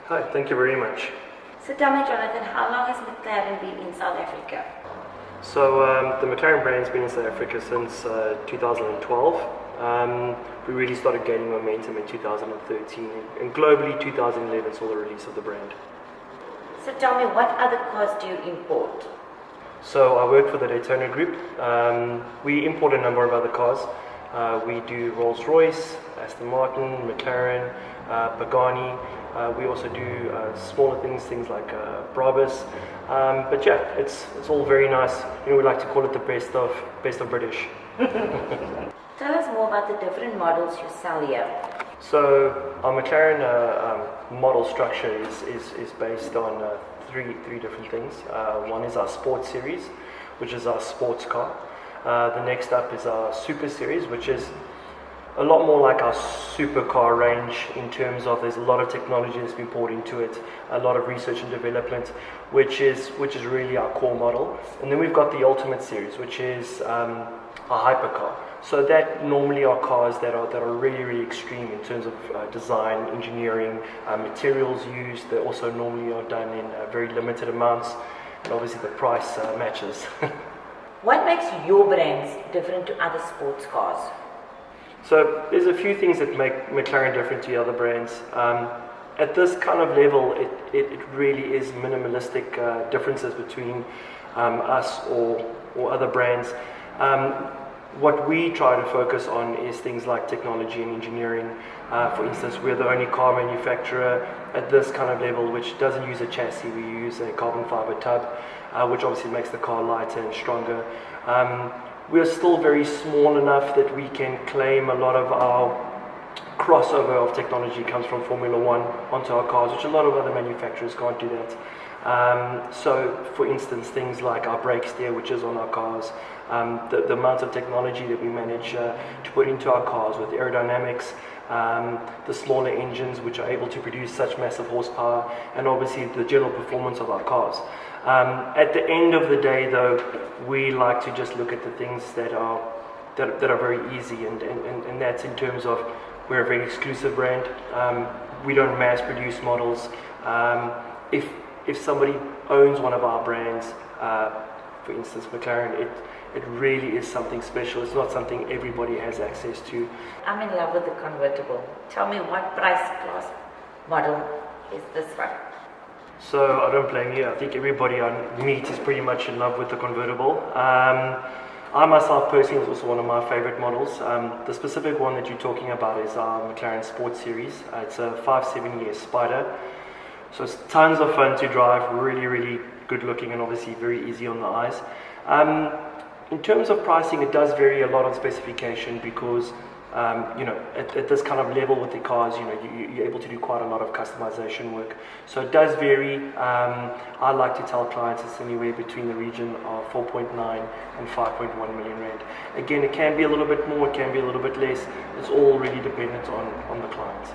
Hi, thank you very much. So tell me, Jonathan, how long has McLaren been in South Africa? So the McLaren brand's been in South Africa since 2012. We really started gaining momentum in 2013, and globally 2011 saw the release of the brand. So tell me, what other cars do you import? So I work for the Daytona Group. We import a number of other cars. We do Rolls-Royce, Aston Martin, McLaren, Pagani. We also do smaller things like Brabus. But yeah, it's all very nice. We like to call it the best of British. Tell us more about the different models you sell here. So our McLaren model structure is based on three different things. One is our Sports Series, which is our sports car. The next up is our Super Series, which is a lot more like our supercar range in terms of there's a lot of technology that's been poured into it, a lot of research and development, which is really our core model. And then we've got the Ultimate Series, which is a hypercar. So that normally are cars that are really extreme in terms of design, engineering, materials used. They also normally are done in very limited amounts, and obviously the price matches. What makes your brands different to other sports cars? So there's a few things that make McLaren different to the other brands. At this kind of level, it really is minimalistic differences between us or other brands. What we try to focus on is things like technology and engineering. For instance, we're the only car manufacturer at this kind of level which doesn't use a chassis. We use a carbon fiber tub, which obviously makes the car lighter and stronger. We're still very small enough that we can claim a lot of our crossover of technology comes from Formula One onto our cars, which a lot of other manufacturers can't do that. So, for instance, things like our brake steer, which is on our cars, the amount of technology that we manage to put into our cars with aerodynamics, the smaller engines which are able to produce such massive horsepower, and obviously the general performance of our cars. At the end of the day, though, we like to just look at the things that are very easy, and that's in terms of we're a very exclusive brand. We don't mass produce models. If somebody owns one of our brands, for instance McLaren, it really is something special. It's not something everybody has access to. I'm in love with the convertible. Tell me, what price class model is this one? So I don't blame you. I think everybody on Meet is pretty much in love with the convertible. I myself personally is also one of my favorite models. The specific one that you're talking about is our McLaren Sports Series. It's a 5.7-year Spider. So it's tons of fun to drive, really good looking, and obviously very easy on the eyes. In terms of pricing, it does vary a lot on specification because at this kind of level with the cars, you're able to do quite a lot of customization work. So it does vary. I like to tell clients it's anywhere between the region of 4.9 and 5.1 million rand. Again, it can be a little bit more, it can be a little bit less. It's all really dependent on the clients.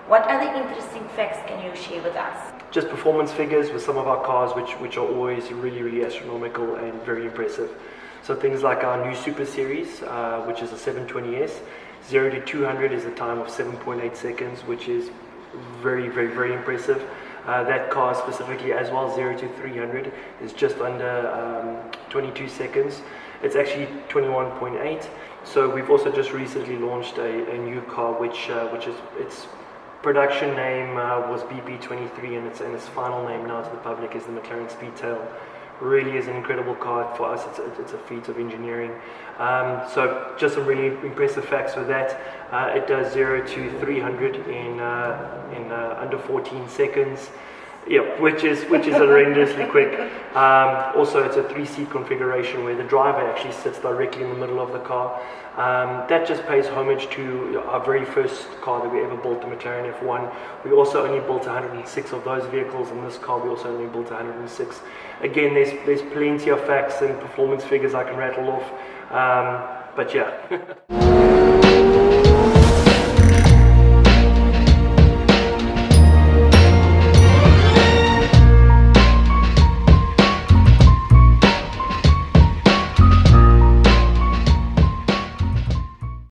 What other interesting facts can you share with us? Just performance figures with some of our cars which are always really astronomical and very impressive. So things like our new Super Series, which is a 720S, 0 to 200 is a time of 7.8 seconds, which is very impressive. That car specifically as well, 0 to 300, is just under 22 seconds. It's actually 21.8. So we've also just recently launched a new car, which is its production name was BP23, and its final name now to the public is the McLaren Speedtail. Really is an incredible car. For us, it's a feat of engineering. So just some really impressive facts with that. It does 0 to 300 in under 14 seconds. Yeah, which is horrendously quick. Also, it's a 3-seat configuration where the driver actually sits directly in the middle of the car. That just pays homage to our very first car that we ever built, the McLaren F1. We also only built 106 of those vehicles. In this car, we also only built 106. Again, there's plenty of facts and performance figures I can rattle off. But yeah.